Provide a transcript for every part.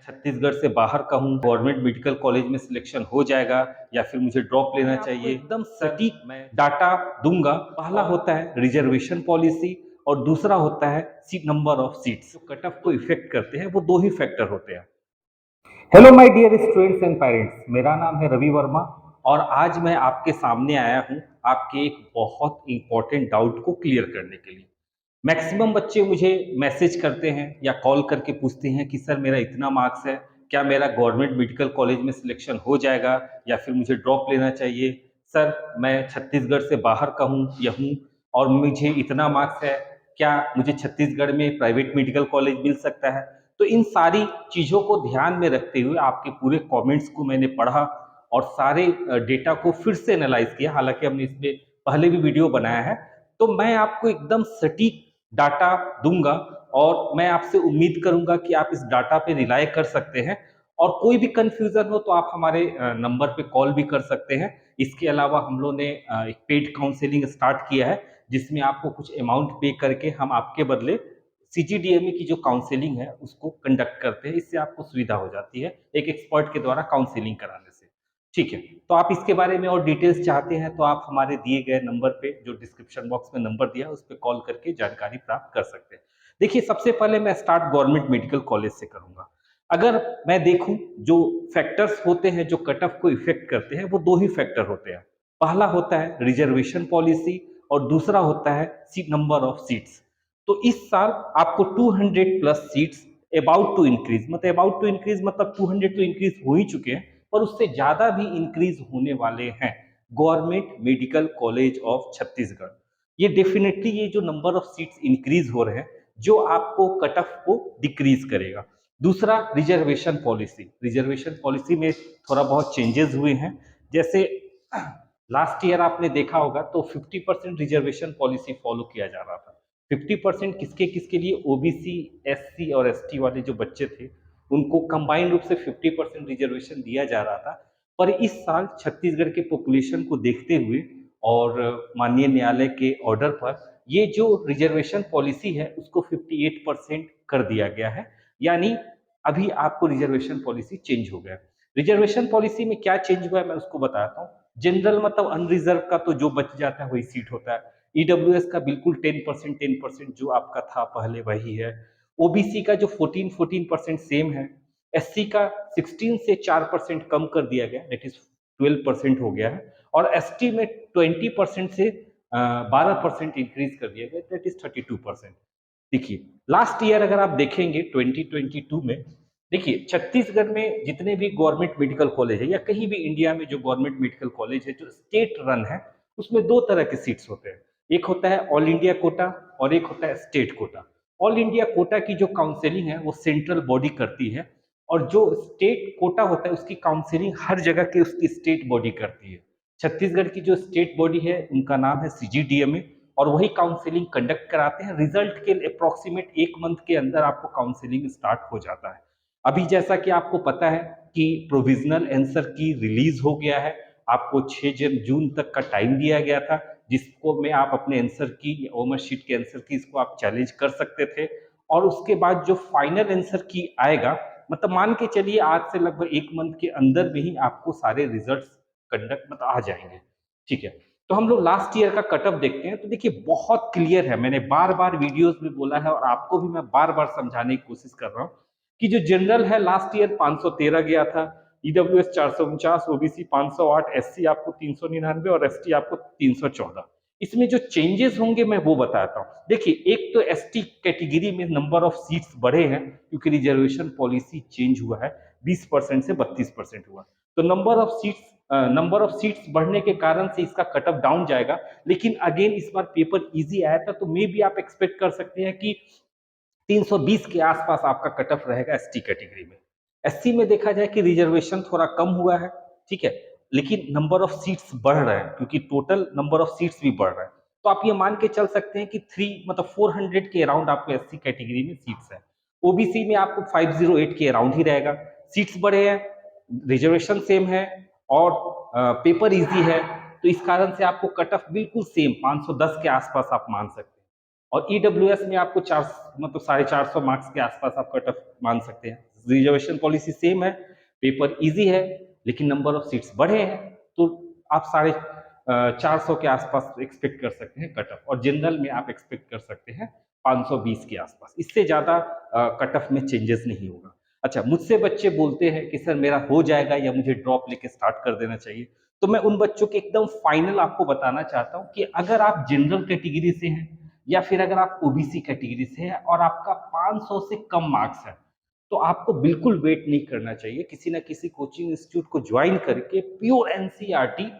छत्तीसगढ़ से बाहर का हूँ, गवर्नमेंट मेडिकल कॉलेज में सिलेक्शन हो जाएगा या फिर मुझे ड्रॉप लेना चाहिए, एकदम सटीक मैं डाटा दूंगा। पहला होता है रिजर्वेशन पॉलिसी और दूसरा होता है सीट नंबर ऑफ सीट्स। जो कट ऑफ को इफेक्ट करते हैं वो दो ही फैक्टर होते हैं। Hello my dear students and parents, मेरा नाम है रवि वर्मा और आज मैं आपके सामने आया हूँ आपके एक बहुत इंपॉर्टेंट डाउट को क्लियर करने के लिए। मैक्सिमम बच्चे मुझे मैसेज करते हैं या कॉल करके पूछते हैं कि सर मेरा इतना मार्क्स है, क्या मेरा गवर्नमेंट मेडिकल कॉलेज में सिलेक्शन हो जाएगा या फिर मुझे ड्रॉप लेना चाहिए। सर मैं छत्तीसगढ़ से बाहर का हूँ या हूँ और मुझे इतना मार्क्स है, क्या मुझे छत्तीसगढ़ में प्राइवेट मेडिकल कॉलेज मिल सकता है। तो इन सारी चीज़ों को ध्यान में रखते हुए आपके पूरे कमेंट्स को मैंने पढ़ा और सारे डेटा को फिर से एनालाइज किया। हालांकि हमने इसमें पहले भी वीडियो बनाया है, तो मैं आपको एकदम सटीक डाटा दूंगा और मैं आपसे उम्मीद करूंगा कि आप इस डाटा पे रिलाय कर सकते हैं। और कोई भी कंफ्यूजन हो तो आप हमारे नंबर पे कॉल भी कर सकते हैं। इसके अलावा हम लोगों ने एक पेड काउंसलिंग स्टार्ट किया है जिसमें आपको कुछ अमाउंट पे करके हम आपके बदले सीजीडीएमई की जो काउंसलिंग है उसको कंडक्ट करते हैं। इससे आपको सुविधा हो जाती है एक एक्सपर्ट के द्वारा काउंसलिंग कराने से। ठीक है, तो आप इसके बारे में और डिटेल्स चाहते हैं तो आप हमारे दिए गए नंबर पे जो डिस्क्रिप्शन बॉक्स में नंबर दिया है उस पर कॉल करके जानकारी प्राप्त कर सकते हैं। देखिए, सबसे पहले मैं स्टार्ट गवर्नमेंट मेडिकल कॉलेज से करूंगा। अगर मैं देखूं जो फैक्टर्स होते हैं जो कट ऑफ को इफेक्ट करते हैं वो दो ही फैक्टर होते हैं। पहला होता है रिजर्वेशन पॉलिसी और दूसरा होता है सीट नंबर ऑफ सीट्स। तो इस साल आपको 200 plus seats about to increase, मतलब 200 तो इंक्रीज हो ही चुके हैं पर उससे ज्यादा भी इंक्रीज होने वाले हैं government medical college of Chhattisgarh. ये डेफिनेटली ये जो नंबर ऑफ सीट्स इंक्रीज हो रहे हैं जो आपको कट ऑफ को डिक्रीज करेगा। दूसरा रिजर्वेशन पॉलिसी में थोड़ा बहुत चेंजेस हुए हैं। जैसे लास्ट ईयर आपने देखा होगा तो 50% रिजर्वेशन पॉलिसी फॉलो किया जा रहा था। 50% किसके किसके लिए, ओबीसी, एससी और एसटी वाले जो बच्चे थे उनको कंबाइंड रूप से 50% रिजर्वेशन दिया जा रहा था। पर इस साल छत्तीसगढ़ के पॉपुलेशन को देखते हुए और माननीय न्यायालय के ऑर्डर पर ये जो रिजर्वेशन पॉलिसी है उसको 58% कर दिया गया है। यानी अभी आपको रिजर्वेशन पॉलिसी चेंज हो गया। रिजर्वेशन पॉलिसी में क्या चेंज हुआ है मैं उसको बताता हूँ। जनरल मतलब अनरिजर्व का तो जो बच जाता है वही सीट होता है। ईडब्ल्यूएस का बिल्कुल 10% जो आपका था पहले वही है। ओबीसी का जो 14% सेम है। एससी का 16 से 4% कम कर दिया गया, दैट इज 12% हो गया है। और एसटी में 20% से 12% इंक्रीज कर दिया गया, दैट इज 32%। देखिए, लास्ट ईयर अगर आप देखेंगे 2022 में, देखिए छत्तीसगढ़ में जितने भी गवर्नमेंट मेडिकल कॉलेज है या कहीं भी इंडिया में जो गवर्नमेंट मेडिकल कॉलेज है जो स्टेट रन है उसमें दो तरह के सीट्स होते हैं। एक होता है ऑल इंडिया कोटा और एक होता है state quota. All India quota की जो काउंसलिंग है वो सेंट्रल बॉडी करती है और जो स्टेट कोटा होता है उसकी काउंसलिंग हर जगह की उसकी स्टेट बॉडी करती है। छत्तीसगढ़ की जो स्टेट बॉडी है उनका नाम है सीजीडीएमए और वही काउंसलिंग कंडक्ट कराते हैं। रिजल्ट के अप्रोक्सीमेट 1 मंथ के अंदर आपको काउंसलिंग स्टार्ट हो जाता है। अभी जैसा कि आपको पता है कि प्रोविजनल आंसर की रिलीज हो गया है। आपको 6 जून तक का टाइम दिया गया था जिसको में आप अपने आंसर की ओमर शीट के आंसर की इसको आप चैलेंज कर सकते थे। और उसके बाद जो फाइनल आंसर की आएगा, मतलब मान के चलिए आज से लगभग 1 मंथ के अंदर में ही आपको सारे रिजल्ट्स कंडक्ट मतलब आ जाएंगे। ठीक है, तो हम लोग लास्ट ईयर का कटअप देखते हैं। तो देखिए बहुत क्लियर है, मैंने बार बार वीडियोस में बोला है और आपको भी मैं बार बार समझाने की कोशिश कर रहा हूँ कि जो जनरल है लास्ट ईयर 513 गया था, ईडब्ल्यूएस 449, ओबीसी 508, एससी आपको 399 और एसटी आपको 314। इसमें जो चेंजेस होंगे मैं वो बताता हूँ। देखिए, एक तो एसटी कैटेगरी में नंबर ऑफ सीट्स बढ़े हैं क्योंकि रिजर्वेशन पॉलिसी चेंज हुआ है, 20% से 32% हुआ। तो नंबर ऑफ सीट्स बढ़ने के कारण से इसका कट ऑफ डाउन जाएगा। लेकिन अगेन इस बार पेपर इजी आया था तो मे भी आप एक्सपेक्ट कर सकते हैं कि 320 के आसपास आपका कट ऑफ रहेगा एसटी कैटेगरी में। एससी में देखा जाए कि रिजर्वेशन थोड़ा कम हुआ है, ठीक है, लेकिन नंबर ऑफ सीट्स बढ़ रहे हैं क्योंकि टोटल नंबर ऑफ सीट्स भी बढ़ रहे हैं। तो आप ये मान के चल सकते हैं कि 400 के अराउंड आपको एससी कैटेगरी में सीट्स है। ओबीसी में आपको 508 के अराउंड ही रहेगा। सीट्स बढ़े हैं, रिजर्वेशन सेम है और पेपर इजी है, तो इस कारण से आपको कट ऑफ बिल्कुल सेम 510 के आसपास आप मान सकते हैं। और ईडब्ल्यूएस में आपको 4 मतलब 450 मार्क्स के आसपास आप कट ऑफ मान सकते हैं, रिजर्वेशन पॉलिसी सेम है, पेपर इजी है, लेकिन नंबर ऑफ सीट्स बढ़े हैं, तो आप 450 के आसपास एक्सपेक्ट कर सकते हैं कट ऑफ, और जनरल में आप एक्सपेक्ट कर सकते हैं 520 के आसपास। इससे ज्यादा कट ऑफ में चेंजेस नहीं होगा। अच्छा, मुझसे बच्चे बोलते हैं कि सर मेरा हो जाएगा या मुझे ड्रॉप लेके स्टार्ट कर देना चाहिए, तो मैं उन बच्चों के एकदम फाइनल आपको बताना चाहता हूं कि अगर आप जनरल कैटेगरी से हैं या फिर अगर आप ओबीसी कैटेगरी से हैं और आपका 500 से कम मार्क्स है, तो आपको बिल्कुल वेट नहीं करना चाहिए, किसी ना किसी कोचिंग इंस्टीट्यूट को ज्वाइन करके प्योर एनसीईआरटी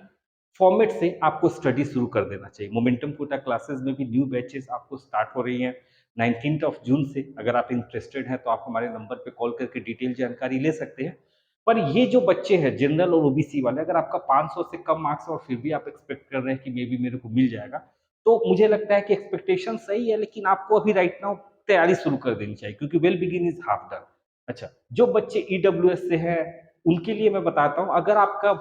फॉर्मेट से आपको स्टडी शुरू कर देना चाहिए। मोमेंटम कोटा क्लासेस में भी न्यू बैचेस आपको स्टार्ट हो रही हैं 19 जून से। अगर आप इंटरेस्टेड हैं तो आप हमारे नंबर पे कॉल करके डिटेल जानकारी ले सकते हैं। पर ये जो बच्चे हैं जनरल और ओबीसी वाले, अगर आपका 500 से कम मार्क्स और फिर भी आप एक्सपेक्ट कर रहे हैं कि मे बी मेरे को मिल जाएगा, तो मुझे लगता है कि एक्सपेक्टेशन सही है, लेकिन आपको अभी राइट नाउ तैयारी शुरू कर देनी चाहिए, क्योंकि well begin is half done. अच्छा, जो बच्चे ईडब्ल्यूएस से हैं उनके लिए मैं बताता हूं, अगर आपका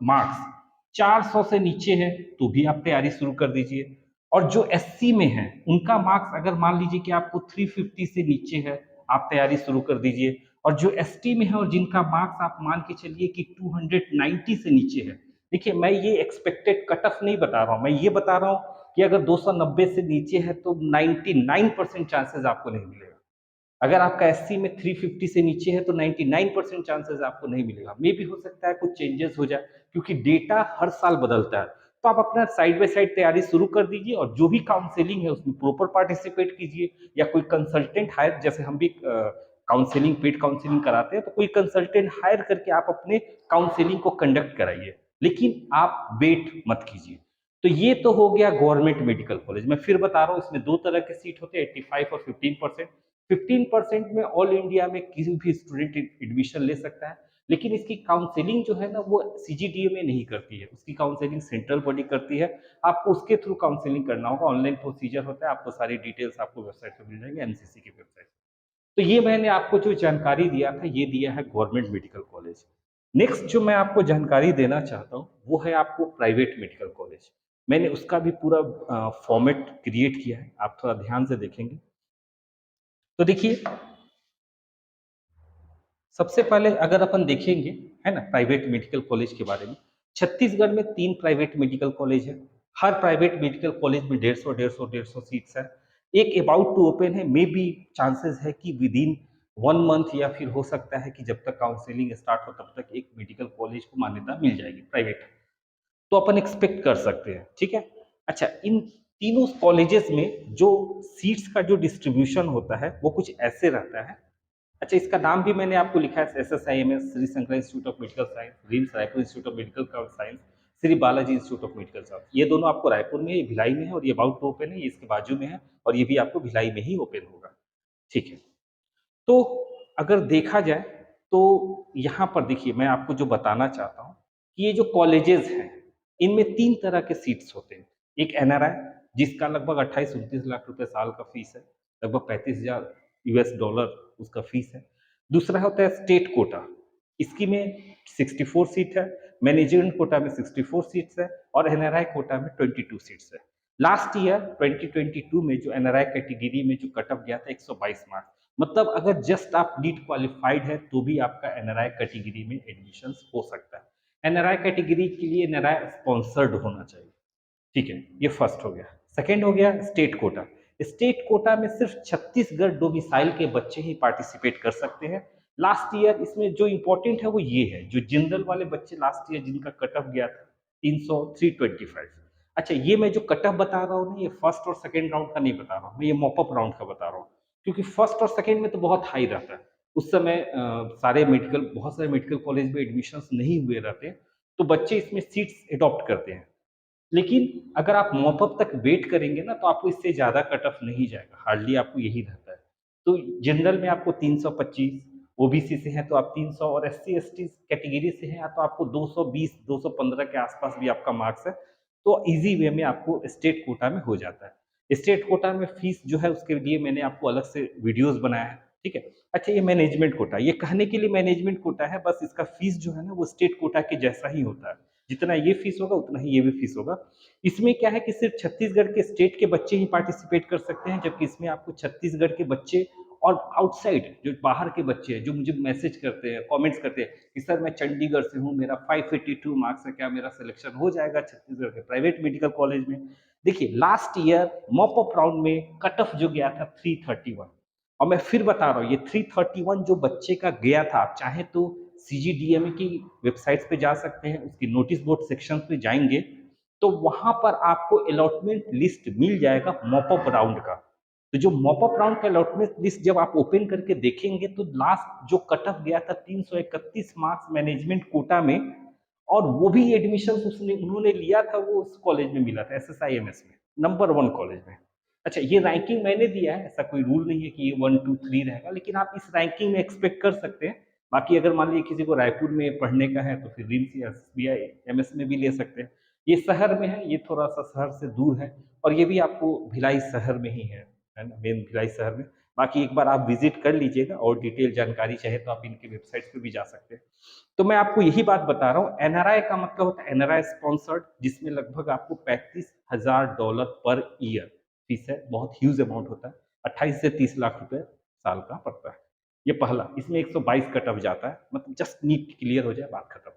मार्क्स 400 से नीचे है तो भी आप तैयारी शुरू कर दीजिए, और जो एससी में है उनका मार्क्स अगर मान लीजिए कि आपको 350 से नीचे है, आप तैयारी शुरू कर दीजिए। और जो एसटी में है और जिनका मार्क्स आप मान के चलिए कि 290 से नीचे है, देखिए मैं ये एक्सपेक्टेड कट ऑफ नहीं बता रहा हूं, मैं ये बता रहा हूं कि अगर 290 से नीचे है तो 99% चांसेस आपको नहीं मिलेगा। अगर आपका एससी में 350 से नीचे है तो 99% चांसेस आपको नहीं मिलेगा। मे भी हो सकता है कुछ चेंजेस हो जाए, क्योंकि डेटा हर साल बदलता है। तो आप अपना साइड बाय साइड तैयारी शुरू कर दीजिए, और जो भी काउंसलिंग है उसमें प्रॉपर पार्टिसिपेट कीजिए, या कोई कंसल्टेंट हायर, जैसे हम भी काउंसलिंग पेड काउंसलिंग कराते हैं, तो कोई कंसल्टेंट हायर करके आप अपने काउंसलिंग को कंडक्ट कराइए, लेकिन आप वेट मत कीजिए। तो ये तो हो गया गवर्नमेंट मेडिकल कॉलेज। मैं फिर बता रहा हूँ, इसमें दो तरह के सीट होते हैं, 85 और 15%। 15% में ऑल इंडिया में किसी भी स्टूडेंट एडमिशन ले सकता है, लेकिन इसकी काउंसलिंग जो है ना वो सीजीडीए में नहीं करती है, उसकी काउंसलिंग सेंट्रल बॉडी करती है। आपको उसके थ्रू काउंसलिंग करना होगा, ऑनलाइन प्रोसीजर होता है, आपको सारी डिटेल्स आपको वेबसाइट पर मिल जाएंगे, एमसीसी की वेबसाइट। तो ये मैंने आपको जो जानकारी दिया था, ये दिया है गवर्नमेंट मेडिकल कॉलेज। नेक्स्ट जो मैं आपको जानकारी देना चाहता हूँ वो है आपको प्राइवेट मेडिकल कॉलेज। मैंने उसका भी पूरा फॉर्मेट क्रिएट किया है, आप थोड़ा ध्यान से देखेंगे तो देखिए, सबसे पहले अगर अपन देखेंगे, है ना, प्राइवेट मेडिकल कॉलेज के बारे में, छत्तीसगढ़ में 3 प्राइवेट मेडिकल कॉलेज है। हर प्राइवेट मेडिकल कॉलेज में 150 सीट्स है। एक अबाउट टू ओपन है, मे बी चांसेस है कि विद इन 1 मंथ, या फिर हो सकता है कि जब तक काउंसलिंग स्टार्ट हो तब तक एक मेडिकल कॉलेज को मान्यता मिल जाएगी प्राइवेट, तो अपन एक्सपेक्ट कर सकते हैं, ठीक है। अच्छा, इन तीनों कॉलेजेस में जो सीट्स का जो डिस्ट्रीब्यूशन होता है वो कुछ ऐसे रहता है। अच्छा, इसका नाम भी मैंने आपको लिखा है, SSIMS, Shri Shankar institute of medical science, RIMS Raipur institute of medical science, Shri Balaji institute of medical science. ये दोनों आपको रायपुर में, ये भिलाई में है, और ये अबाउट टू ओपन है, ये इसके बाजू में है, और ये भी आपको भिलाई में ही ओपन होगा, ठीक है। तो अगर देखा जाए तो यहाँ पर देखिए, मैं आपको जो बताना चाहता हूँ कि ये जो कॉलेजेस हैं इनमें 3 तरह के सीट्स होते हैं। एक एनआरआई, जिसका लगभग 28-29 लाख रुपए साल का फीस है, लगभग 35,000 US डॉलर उसका फीस है। दूसरा होता है स्टेट कोटा, इसकी में 64 सीट है, मैनेजमेंट कोटा में 64 सीट्स है, और एनआरआई कोटा में 22 सीट्स है। लास्ट ईयर 2022 में जो एनआरआई कैटेगरी में जो कट ऑफ गया था 122 मार्क्स, मतलब अगर जस्ट आप नीट क्वालिफाइड है तो भी आपका एनआरआई कैटेगरी में एडमिशन हो सकता है। एनआरआई कैटेगरी के लिए एनआरआई स्पॉन्सर्ड होना चाहिए, ठीक है, ये फर्स्ट हो गया। सेकंड हो गया स्टेट कोटा। स्टेट कोटा में सिर्फ छत्तीसगढ़ डोमिसाइल के बच्चे ही पार्टिसिपेट कर सकते हैं। लास्ट ईयर इसमें जो इंपॉर्टेंट है वो ये है, जो जनरल वाले बच्चे लास्ट ईयर जिनका कट ऑफ गया था 300 325। अच्छा, ये मैं जो कट ऑफ बता रहा हूँ ना, ये फर्स्ट और सेकंड राउंड का नहीं बता रहा हूँ, मैं ये मॉपअप राउंड का बता रहा हूँ, क्योंकि फर्स्ट और सेकंड में तो बहुत हाई रहता है। उस समय बहुत सारे मेडिकल कॉलेज में एडमिशन नहीं हुए रहते, तो बच्चे इसमें सीट्स अडॉप्ट करते हैं। लेकिन अगर आप मॉपअप तक वेट करेंगे ना, तो आपको इससे ज्यादा कट ऑफ नहीं जाएगा, हार्डली आपको यही रहता है। तो जनरल में आपको 325, ओबीसी से है तो आप 300, और एससी एसटी कैटेगरी से है तो आपको 220 215 के आसपास भी आपका मार्क्स है, तो इजी वे में आपको स्टेट कोटा में हो जाता है। स्टेट कोटा में फीस जो है उसके लिए मैंने आपको अलग से वीडियोस बनाया है, ठीक है। अच्छा, ये मैनेजमेंट कोटा, ये कहने के लिए मैनेजमेंट कोटा है, बस इसका फीस जो है ना वो स्टेट कोटा के जैसा ही होता है, जितना ये फीस होगा उतना ही ये भी फीस होगा। इसमें क्या है कि सिर्फ छत्तीसगढ़ के स्टेट के बच्चे ही पार्टिसिपेट कर सकते हैं, जबकि इसमें आपको छत्तीसगढ़ के बच्चे और आउटसाइड जो बाहर के बच्चे हैं जो मुझे मैसेज करते हैं, कमेंट्स करते हैं कि सर मैं चंडीगढ़ से हूँ, मेरा 582 मार्क्स है, क्या मेरा सिलेक्शन हो जाएगा छत्तीसगढ़ के प्राइवेट मेडिकल कॉलेज में? देखिए last year mop up round में कट ऑफ जो गया था 331, और मैं फिर बता रहा हूँ ये 331 जो बच्चे का गया था, आप चाहे तो सीजीडीएमए की वेबसाइट्स पे जा सकते हैं, उसकी नोटिस बोर्ड सेक्शन पे जाएंगे तो वहां पर आपको अलॉटमेंट लिस्ट मिल जाएगा मॉप अप राउंड का। तो जो मॉप अप राउंड का अलॉटमेंट लिस्ट जब आप ओपन करके देखेंगे तो लास्ट जो कट ऑफ गया था 331 मार्क्स मैनेजमेंट कोटा में, और वो भी एडमिशन उसने उन्होंने लिया था, वो उस कॉलेज में मिला था एसएसआईएमएस में, नंबर 1 कॉलेज में। अच्छा ये रैंकिंग मैंने दिया है, ऐसा कोई रूल नहीं है कि ये 1 2 3 रहेगा, लेकिन आप इस रैंकिंग में एक्सपेक्ट कर सकते हैं। बाकी अगर मान लीजिए किसी को रायपुर में पढ़ने का है तो फिर रिम्स या एसबीआई एमएस में भी ले सकते हैं। ये शहर में है, ये थोड़ा सा शहर से दूर है, और ये भी आपको भिलाई शहर में ही है ना, मेन भिलाई शहर में। बाकी एक बार आप विजिट कर लीजिएगा, और डिटेल जानकारी चाहे तो आप इनके वेबसाइट्स पे भी जा सकते हैं। तो मैं आपको यही बात बता रहा हूँ, एनआरआई का मतलब होता है एनआरआई स्पॉन्सर्ड, जिसमें लगभग आपको $35,000 पर ईयर फीस है, बहुत ह्यूज अमाउंट होता है, 28 से 30 लाख रुपए साल का पड़ता है। ये पहला, इसमें 122 कट ऑफ जाता है, मतलब जस्ट नीट क्लियर हो जाए बात खत्म।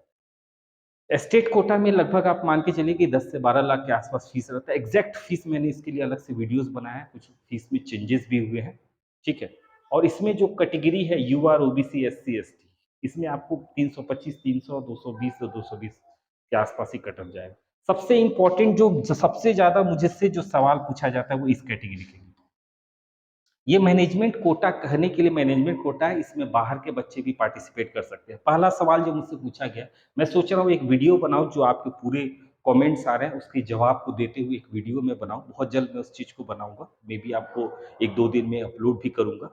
स्टेट कोटा में लगभग आप मान के चलिए कि 10 से 12 लाख के आसपास फीस रहता है। एग्जैक्ट फीस मैंने इसके लिए अलग से वीडियोस बनाया है, कुछ फीस में चेंजेस भी हुए हैं, ठीक है। और इसमें जो कैटेगरी है यूआर ओबीसी एससी एसटी, इसमें आपको 325 300 220 और 220 के आसपास ही कट ऑफ जाएगा। सबसे इंपॉर्टेंट जो सबसे ज्यादा मुझसे जो सवाल पूछा जाता है वो इस कैटेगरी के लिए, ये मैनेजमेंट कोटा कहने के लिए मैनेजमेंट कोटा है, इसमें बाहर के बच्चे भी पार्टिसिपेट कर सकते हैं। पहला सवाल जो मुझसे पूछा गया, मैं सोच रहा हूँ एक वीडियो बनाऊं जो आपके पूरे कमेंट्स आ रहे हैं उसके जवाब को देते हुए एक वीडियो में बनाऊं, बहुत जल्द मैं उस चीज को बनाऊंगा, मे बी आपको 1 2 दिन में अपलोड भी करूंगा।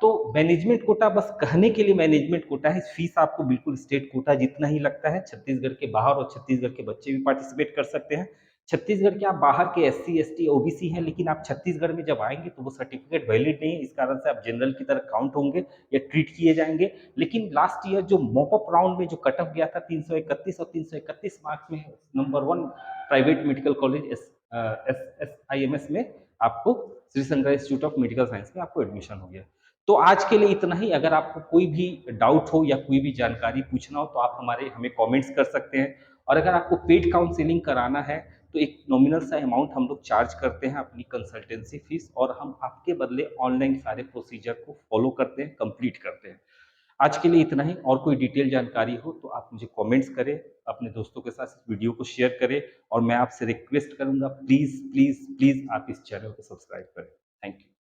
तो मैनेजमेंट कोटा बस कहने के लिए मैनेजमेंट कोटा है, फीस आपको बिल्कुल स्टेट कोटा जितना ही लगता है। छत्तीसगढ़ के बाहर और छत्तीसगढ़ के बच्चे भी पार्टिसिपेट कर सकते हैं। छत्तीसगढ़ के आप बाहर के एससी एसटी ओबीसी हैं, लेकिन आप छत्तीसगढ़ में जब आएंगे तो वो सर्टिफिकेट वैलिड नहीं है, इस कारण से आप जनरल की तरह काउंट होंगे या ट्रीट किए जाएंगे। लेकिन लास्ट ईयर जो मॉपअप राउंड में जो कट ऑफ गया था 331 और 331 मार्क्स में नंबर 1 प्राइवेट मेडिकल कॉलेज एसआईएमएस में आपको Shri Shankar institute of medical science में आपको एडमिशन हो गया। तो आज के लिए इतना ही। अगर आपको कोई भी डाउट हो या कोई भी जानकारी पूछना हो तो आप हमें कमेंट्स कर सकते हैं। और अगर आपको पेड काउंसलिंग कराना है तो एक नॉमिनल सा अमाउंट हम लोग चार्ज करते हैं अपनी कंसल्टेंसी फीस, और हम आपके बदले ऑनलाइन सारे प्रोसीजर को फॉलो करते हैं, कंप्लीट करते हैं। आज के लिए इतना ही। और कोई डिटेल जानकारी हो तो आप मुझे कमेंट्स करें, अपने दोस्तों के साथ इस वीडियो को शेयर करें, और मैं आपसे रिक्वेस्ट करूंगा प्लीज प्लीज प्लीज आप इस चैनल को सब्सक्राइब करें। Thank you.